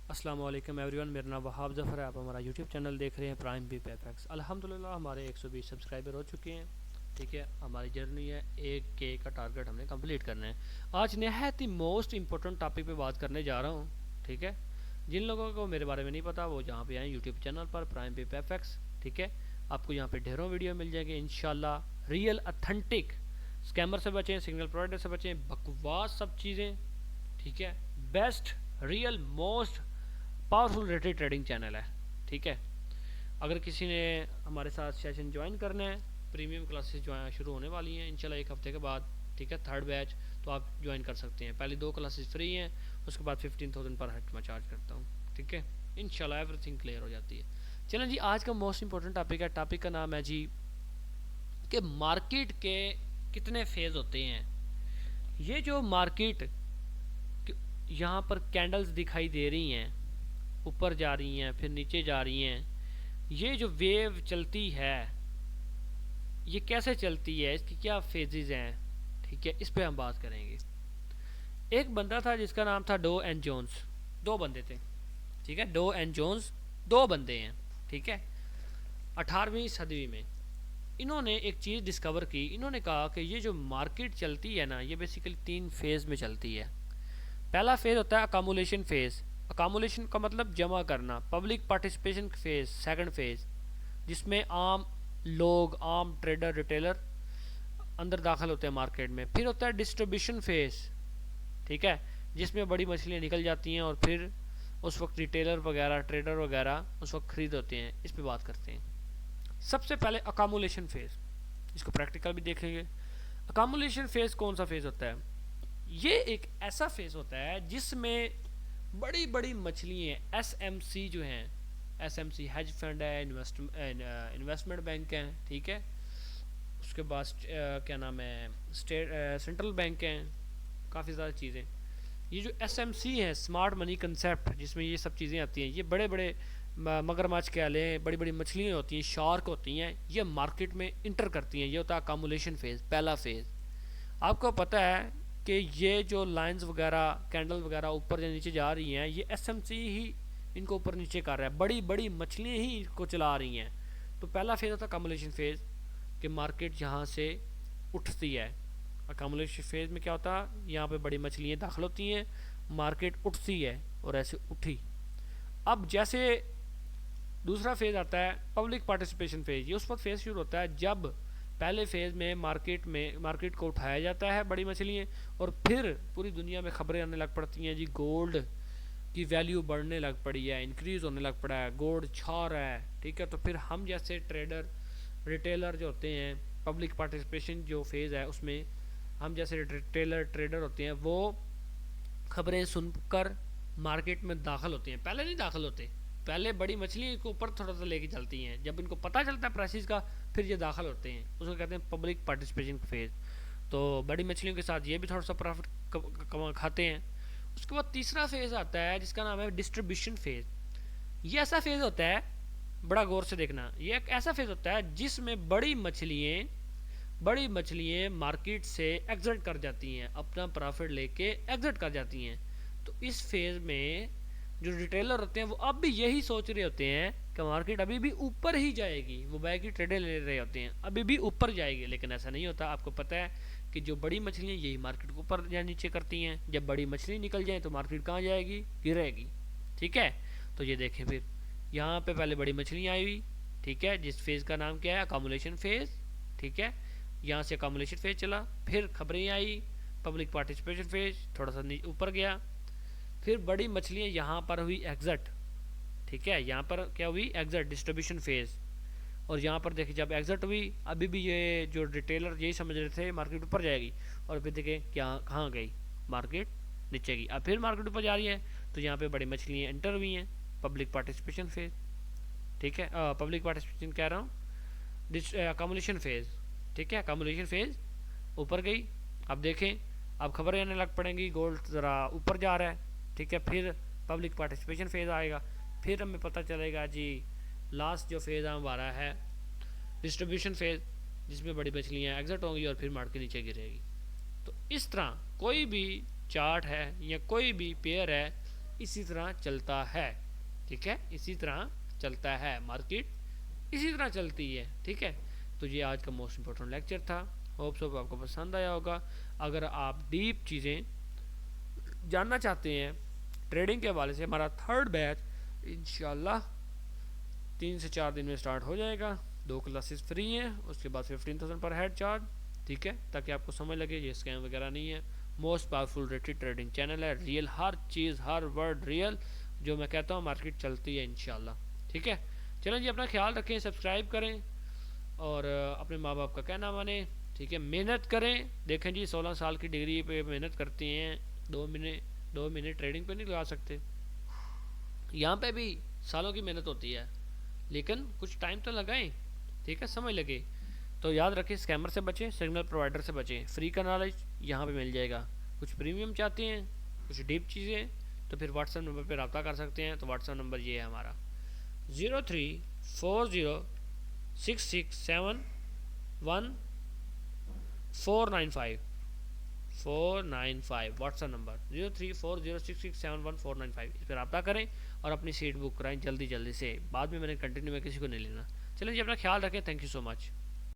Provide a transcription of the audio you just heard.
अस्सलाम वालेकुम एवरीवन, मेरा नाम वहाब ज़फ़र है। आप हमारा यूट्यूब चैनल देख रहे हैं प्राइम बी एफएक्स। अल्हम्दुलिल्लाह हमारे 120 सब्सक्राइबर हो चुके हैं। ठीक है, हमारी जर्नी है 1K का टारगेट हमने कंप्लीट करना है। आज नहायत ही मोस्ट इंपॉर्टेंट टॉपिक पे बात करने जा रहा हूँ। ठीक है, जिन लोगों को मेरे बारे में नहीं पता वो जहाँ पे आए यूट्यूब चैनल पर प्राइम बी एफएक्स। ठीक है, आपको यहाँ पे ढेरों वीडियो मिल जाएंगे इंशाल्लाह। रियल अथेंटिक, स्कैमर से बचें, सिग्नल प्रोवाइडर से बचें, बकवास सब चीज़ें। ठीक है, best real most powerful rated trading channel है। ठीक है, अगर किसी ने हमारे साथ सेशन ज्वाइन करना है, प्रीमियम क्लासेस जो शुरू होने वाली हैं इंशाल्लाह 1 हफ्ते के बाद। ठीक है, थर्ड बैच, तो आप ज्वाइन कर सकते हैं। पहले 2 क्लासेस फ्री हैं, उसके बाद 15,000 पर हेड मैं चार्ज करता हूँ। ठीक है, इंशाल्लाह एवरीथिंग क्लियर हो जाती है। चलें जी, आज का मोस्ट इंपॉर्टेंट टॉपिक है। टॉपिक का नाम है जी कि मार्केट के कितने फेज़ होते हैं। ये जो मार्केट यहाँ पर कैंडल्स दिखाई दे रही हैं, ऊपर जा रही हैं फिर नीचे जा रही हैं, ये जो वेव चलती है ये कैसे चलती है, इसकी क्या फेजेस हैं। ठीक है, इस पे हम बात करेंगे। एक बंदा था जिसका नाम था डो एंड जोन्स। दो बंदे थे। ठीक है, डो एंड जोन्स दो बंदे हैं। ठीक है, 18वीं सदी में इन्होंने एक चीज़ डिस्कवर की। इन्होंने कहा कि ये जो मार्केट चलती है ना, ये बेसिकली 3 फेज़ में चलती है। पहला फेज़ होता है अकामुलेशन फेज़। अकामुलेशन का मतलब जमा करना। Public participation phase second phase, जिसमें आम लोग, आम ट्रेडर, रिटेलर अंदर दाखिल होते हैं मार्केट में। फिर होता है डिस्ट्रीब्यूशन फेज़। ठीक है, जिसमें बड़ी मछलियाँ निकल जाती हैं और फिर उस वक्त रिटेलर वगैरह, ट्रेडर वगैरह उस वक्त खरीद होते हैं। इस पर बात करते हैं। सबसे पहले अकामुलेशन फेज़, इसको प्रैक्टिकल भी देखेंगे। अकामुलेशन फेज़ कौन सा फेज़ होता है? ये एक ऐसा फेज़ होता है जिसमें बड़ी बड़ी मछलियाँ एसएमसी जो हैं, एसएमसी हेज फंड है, इन्वेस्टमेंट बैंक हैं। ठीक है, उसके बाद क्या नाम है, स्टेट सेंट्रल बैंक हैं, काफ़ी ज़्यादा चीज़ें। ये जो एसएमसी है, स्मार्ट मनी कंसेप्ट, जिसमें ये सब चीज़ें आती हैं, ये बड़े बड़े मगरमच्छ कह लें, बड़ी बड़ी मछलियाँ होती हैं, शार्क होती हैं, ये मार्केट में इंटर करती हैं। ये होता है अकामुलेशन फेज़, पहला फेज़। आपको पता है कि ये जो लाइंस वगैरह, कैंडल वगैरह ऊपर या नीचे जा रही हैं, ये एसएमसी ही इनको ऊपर नीचे कर रहा है। बड़ी बड़ी मछलियाँ ही इसको चला रही हैं। तो पहला फेज़ होता है अकामुलेशन फेज़, कि मार्केट यहाँ से उठती है। अकामुलेशन फेज़ में क्या होता है, यहाँ पे बड़ी मछलियाँ दाखिल होती हैं, मार्केट उठती है और ऐसे उठी। अब जैसे दूसरा फेज़ आता है पब्लिक पार्टिसिपेशन फेज़। ये उस वक्त फेज़ शुरू होता है जब पहले फेज़ में मार्केट को उठाया जाता है बड़ी मछलियाँ, और फिर पूरी दुनिया में खबरें आने लग पड़ती हैं जी, गोल्ड की वैल्यू बढ़ने लग पड़ी है, इंक्रीज़ होने लग पड़ा है, गोल्ड छा रहा है। ठीक है, तो फिर हम जैसे ट्रेडर, रिटेलर जो होते हैं, पब्लिक पार्टिसिपेशन जो फेज़ है उसमें हम जैसे रिटेलर, ट्रेडर होते हैं, वो खबरें सुनकर मार्केट में दाखिल होते हैं। पहले नहीं दाखिल होते, पहले बड़ी मछली को ऊपर थोड़ा सा लेके चलती हैं। जब इनको पता चलता है प्राइसेस का, फिर ये दाखिल होते हैं। उसको कहते हैं पब्लिक पार्टिसिपेशन फेज़। तो बड़ी मछलियों के साथ ये भी थोड़ा सा प्रॉफिट खाते हैं। उसके बाद तीसरा फेज़ आता है जिसका नाम है डिस्ट्रीब्यूशन फेज़। ये ऐसा फेज़ होता है, बड़ा गौर से देखना, ये एक ऐसा फेज़ होता है जिसमें बड़ी मछलियाँ मार्केट से एग्जिट कर जाती हैं, अपना प्रॉफिट लेके एग्जिट कर जाती हैं। तो इस फेज़ में जो रिटेलर होते हैं वो अब भी यही सोच रहे होते हैं कि मार्केट अभी भी ऊपर ही जाएगी। वो बाय की ट्रेडें ले रहे होते हैं, अभी भी ऊपर जाएगी, लेकिन ऐसा नहीं होता। आपको पता है कि जो बड़ी मछलियाँ यही मार्केट को ऊपर या नीचे करती हैं। जब बड़ी मछली निकल जाए तो मार्केट कहाँ जाएगी? गिरेगी। ठीक है, तो ये देखें, फिर यहाँ पे पहले बड़ी मछलियाँ आई हुई। ठीक है, जिस फेज़ का नाम क्या है? Accumulation phase. ठीक है, यहाँ से अकामुलेशन फेज़ चला, फिर खबरें आई, पब्लिक पार्टिसिपेशन फेज़ थोड़ा सा ऊपर गया, फिर बड़ी मछलियाँ यहाँ पर हुई एग्जिट। ठीक है, यहाँ पर क्या हुई? Exit, distribution phase. और यहाँ पर देखिए जब एग्जिट हुई, अभी भी ये जो रिटेलर यही समझ रहे थे मार्केट ऊपर जाएगी, और फिर देखें क्या, कहाँ गई? मार्केट नीचे गई। अब फिर मार्केट ऊपर जा रही है, तो यहाँ पे बड़ी मछलियाँ एंटर हुई हैं, पब्लिक पार्टिसिपेशन फेज़। ठीक है, पब्लिक पार्टिसिपेशन कह रहा हूँ, अकामुलेशन फेज़। ठीक है, अकामुलेशन फेज़ ऊपर गई। अब देखें, अब खबरें आने लग पड़ेंगी, गोल्ड ज़रा ऊपर जा रहा है। ठीक है, फिर पब्लिक पार्टिसिपेशन फेज़ आएगा, फिर हमें पता चलेगा जी लास्ट जो फेज़ हमारा है डिस्ट्रीब्यूशन फेज़, जिसमें बड़ी मछलियाँ एग्जिट होंगी और फिर मार्केट नीचे गिरेगी। तो इस तरह कोई भी चार्ट है या कोई भी पेयर है, इसी तरह चलता है, ठीक है, इसी तरह चलता है, मार्केट इसी तरह चलती है, ठीक है। तो ये आज का मोस्ट इम्पोर्टेंट लेक्चर था, होप्स आपको पसंद आया होगा। अगर आप डीप चीज़ें जानना चाहते हैं ट्रेडिंग के हवाले से, हमारा थर्ड बैच इंशाल्लाह 3 से 4 दिन में स्टार्ट हो जाएगा। 2 क्लासेस फ्री हैं, उसके बाद 15,000 पर हेड चार्ज, ठीक है, ताकि आपको समझ लगे ये स्कैम वगैरह नहीं है। Most powerful rated trading channel है, रियल, हर चीज़ हर वर्ड रियल, जो मैं कहता हूँ मार्केट चलती है इंशाल्लाह, ठीक है। चलें जी, अपना ख्याल रखें, सब्सक्राइब करें और अपने माँ बाप का कहना माने, ठीक है, मेहनत करें। देखें जी 16 साल की डिग्री पे मेहनत करती हैं, 2 महीने ट्रेडिंग पे नहीं लगा सकते। यहाँ पे भी सालों की मेहनत होती है, लेकिन कुछ टाइम तो लगाएं, ठीक है, समय लगे। तो याद रखें, स्कैमर से बचें, सिग्नल प्रोवाइडर से बचें। फ्री का नॉलेज यहाँ पे मिल जाएगा। कुछ प्रीमियम चाहते हैं, कुछ डीप चीज़ें, तो फिर व्हाट्सएप नंबर पर रब्ता कर सकते हैं। तो व्हाट्सएप नंबर ये है हमारा 03406671 495 व्हाट्सएप नंबर 03406671 इस पर रब्ता करें और अपनी सीट बुक कराएं जल्दी से। बाद में मैंने कंटिन्यू में किसी को नहीं लेना। चलिए जी, अपना ख्याल रखें। Thank you so much.